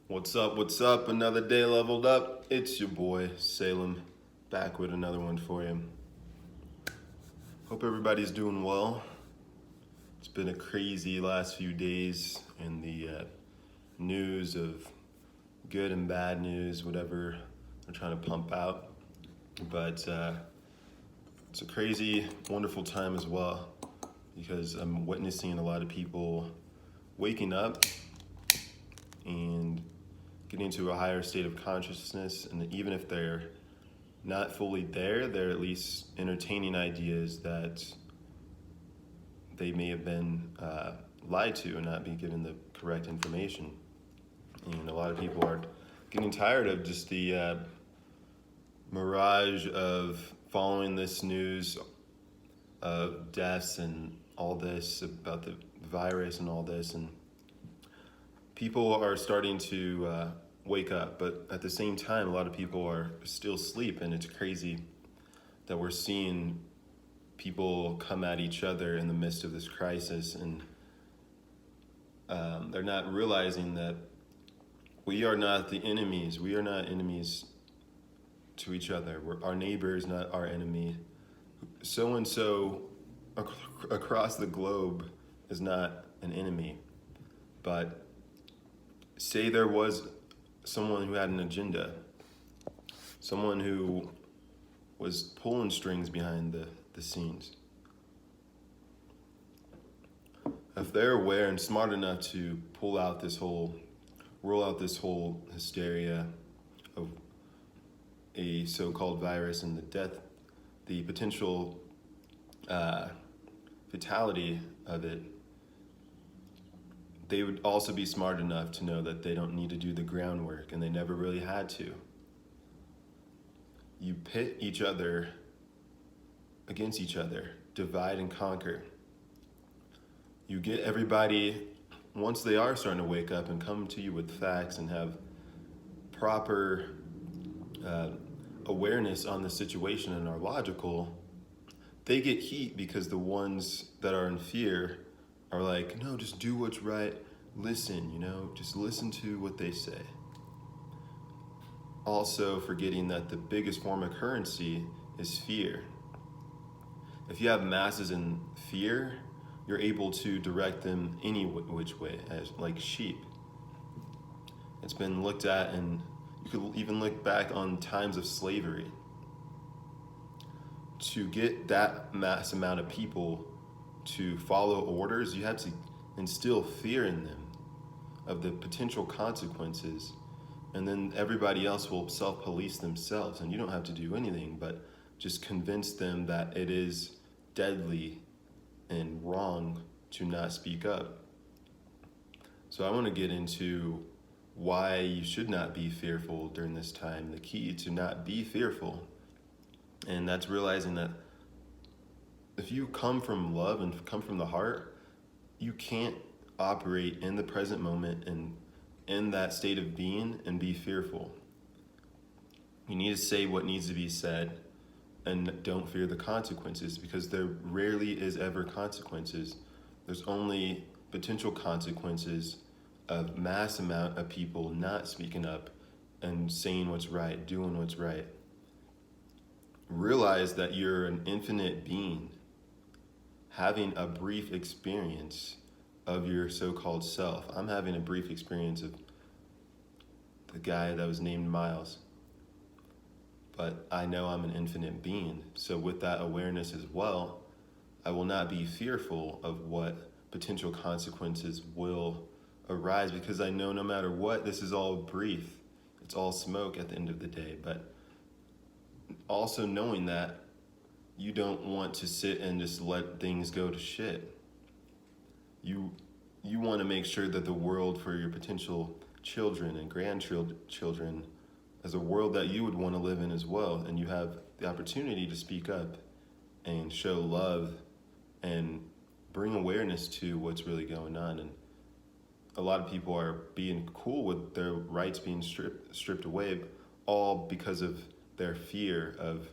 What's up? What's up? Another day leveled up. It's your boy Salem back with another one for you. Hope everybody's doing well. It's been a crazy last few days in the news of good and bad news, whatever they're trying to pump out. But it's a crazy, wonderful time as well because I'm witnessing a lot of people waking up and getting into a higher state of consciousness, and even if they're not fully there, they're at least entertaining ideas that they may have been lied to and not be given the correct information. And a lot of people are getting tired of just the mirage of following this news of deaths and all this about the virus and all this, and people are starting to wake up, but at the same time, a lot of people are still asleep, and it's crazy that we're seeing people come at each other in the midst of this crisis, and they're not realizing that we are not the enemies. We are not enemies to each other. Our neighbor is not our enemy. So-and-so across the globe is not an enemy, but say there was someone who had an agenda, someone who was pulling strings behind the scenes. If they're aware and smart enough to roll out this whole hysteria of a so-called virus and the potential fatality of it, they would also be smart enough to know that they don't need to do the groundwork, and they never really had to. You pit each other against each other, divide and conquer. You get everybody, once they are starting to wake up and come to you with facts and have proper awareness on the situation and are logical, they get heat because the ones that are in fear are like, no, just do what's right. Listen, just listen to what they say. Also forgetting that the biggest form of currency is fear. If you have masses in fear, you're able to direct them any which way, as like sheep. It's been looked at, and you could even look back on times of slavery. To get that mass amount of people to follow orders, you had to instill fear in them of the potential consequences, and then everybody else will self-police themselves, and you don't have to do anything but just convince them that it is deadly and wrong to not speak up. So I want to get into why you should not be fearful during this time, the key to not be fearful, and that's realizing that if you come from love and come from the heart, you can't operate in the present moment and in that state of being and be fearful. You need to say what needs to be said and don't fear the consequences, because there rarely is ever consequences. There's only potential consequences of mass amount of people not speaking up and saying what's right, doing what's right. Realize that you're an infinite being having a brief experience of your so-called self. I'm having a brief experience of the guy that was named Miles, but I know I'm an infinite being. So with that awareness as well, I will not be fearful of what potential consequences will arise, because I know no matter what, this is all brief. It's all smoke at the end of the day. But also knowing that you don't want to sit and just let things go to shit. You want to make sure that the world for your potential children and grandchildren is a world that you would want to live in as well, and you have the opportunity to speak up and show love and bring awareness to what's really going on. And a lot of people are being cool with their rights being stripped away, all because of their fear of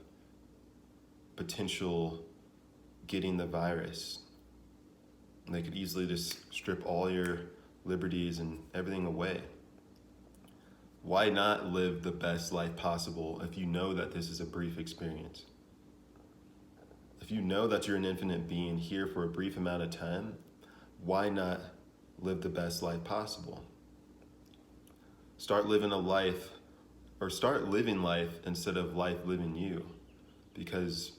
potential getting the virus. They could easily just strip all your liberties and everything away. Why not live the best life possible if you know that this is a brief experience? If you know that you're an infinite being here for a brief amount of time, why not live the best life possible? Start living a life, or start living life instead of life living you, because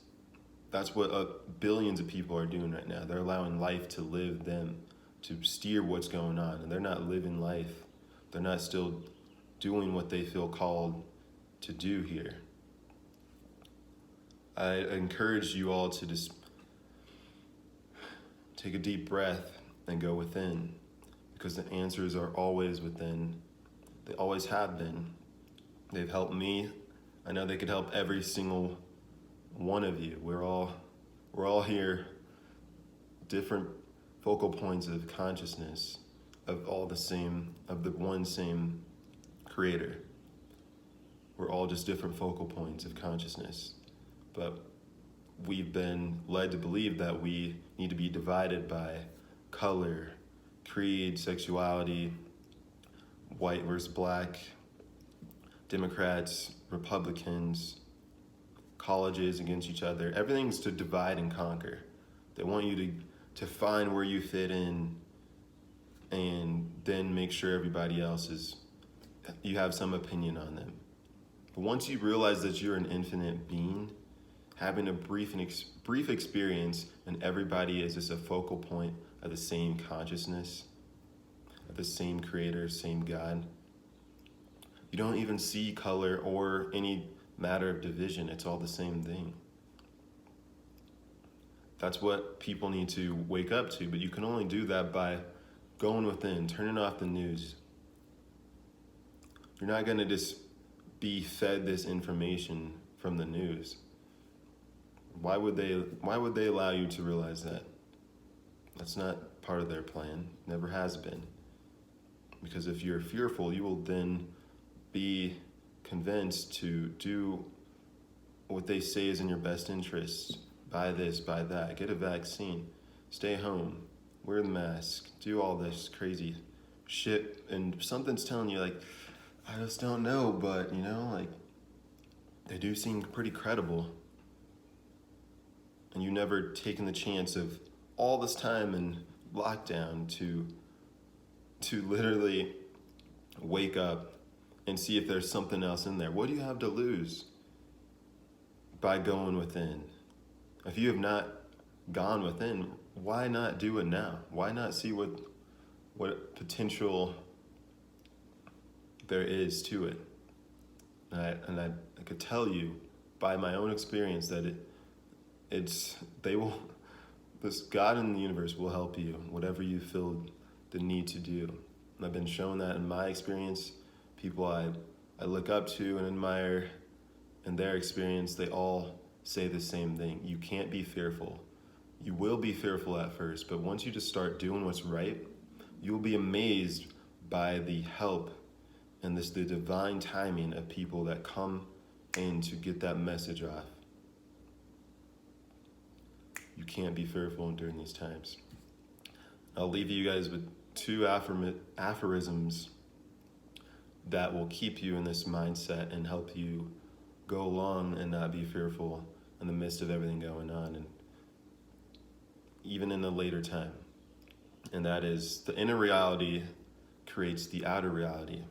that's what billions of people are doing right now. They're allowing life to live them, to steer what's going on, and they're not living life. They're not still doing what they feel called to do here. I encourage you all to just take a deep breath and go within, because the answers are always within. They always have been. They've helped me. I know they could help every single one of you. We're all here, different focal points of consciousness of the one same creator. We're all just different focal points of consciousness. But we've been led to believe that we need to be divided by color, creed, sexuality, white versus black, Democrats, Republicans, colleges against each other. Everything's to divide and conquer. They want you to find where you fit in and then make sure everybody else you have some opinion on them. But once you realize that you're an infinite being, having a brief experience and everybody is just a focal point of the same consciousness, of the same creator, same God, you don't even see color or any matter of division. It's all the same thing. That's what people need to wake up to, but you can only do that by going within, turning off the news. You're not going to just be fed this information from the news. Why would they allow you to realize that? That's not part of their plan. Never has been. Because if you're fearful, you will then be convinced to do what they say is in your best interest. Buy this, buy that, get a vaccine, stay home, wear the mask, do all this crazy shit, and something's telling you, like, I just don't know, but, like, they do seem pretty credible. And you never taken the chance of all this time in lockdown to literally wake up and see if there's something else in there. What do you have to lose by going within? If you have not gone within, why not do it now? Why not see what potential there is to it? And I could tell you by my own experience that this God in the universe will help you, whatever you feel the need to do. And I've been shown that in my experience. People I look up to and admire, in their experience, they all say the same thing. You can't be fearful. You will be fearful at first, but once you just start doing what's right, you'll be amazed by the help and the divine timing of people that come in to get that message off. You can't be fearful during these times. I'll leave you guys with 2 aphorisms that will keep you in this mindset and help you go along and not be fearful in the midst of everything going on, and even in a later time. And that is, the inner reality creates the outer reality.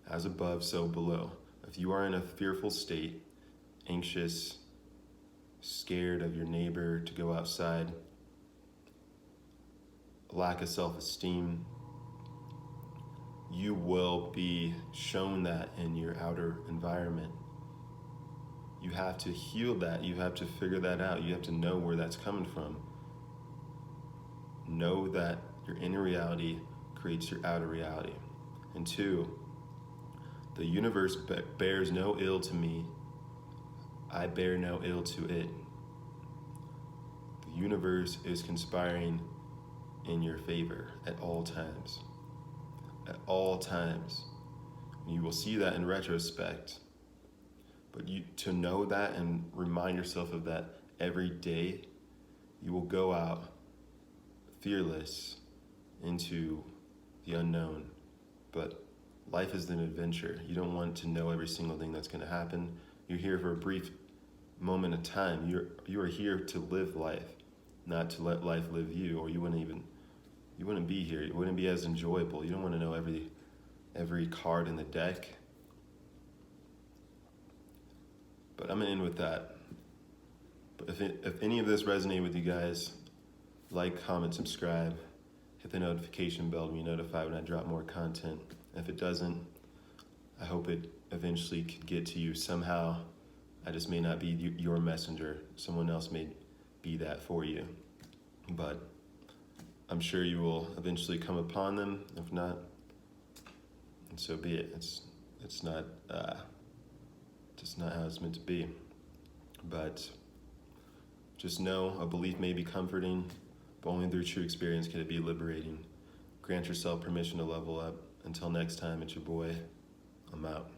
As above, so below. If you are in a fearful state, anxious, scared of your neighbor to go outside, lack of self-esteem, you will be shown that in your outer environment. You have to heal that. You have to figure that out. You have to know where that's coming from. Know that your inner reality creates your outer reality. And 2, the universe bears no ill to me. I bear no ill to it. The universe is conspiring in your favor at all times. At all times. You will see that in retrospect. But to know that and remind yourself of that every day, you will go out fearless into the unknown, but life is an adventure. You don't want to know every single thing that's going to happen. You're here for a brief moment of time. You are here to live life, not to let life live you, or you wouldn't be here. It wouldn't be as enjoyable. You don't want to know every card in the deck. But I'm gonna end with that. But if any of this resonated with you guys, like, comment, subscribe, hit the notification bell to be notified when I drop more content. If it doesn't, I hope it eventually could get to you somehow. I just may not be your messenger. Someone else may be that for you. But I'm sure you will eventually come upon them. If not, and so be it. It's not just not how it's meant to be. But just know a belief may be comforting, but only through true experience can it be liberating. Grant yourself permission to level up. Until next time, it's your boy. I'm out.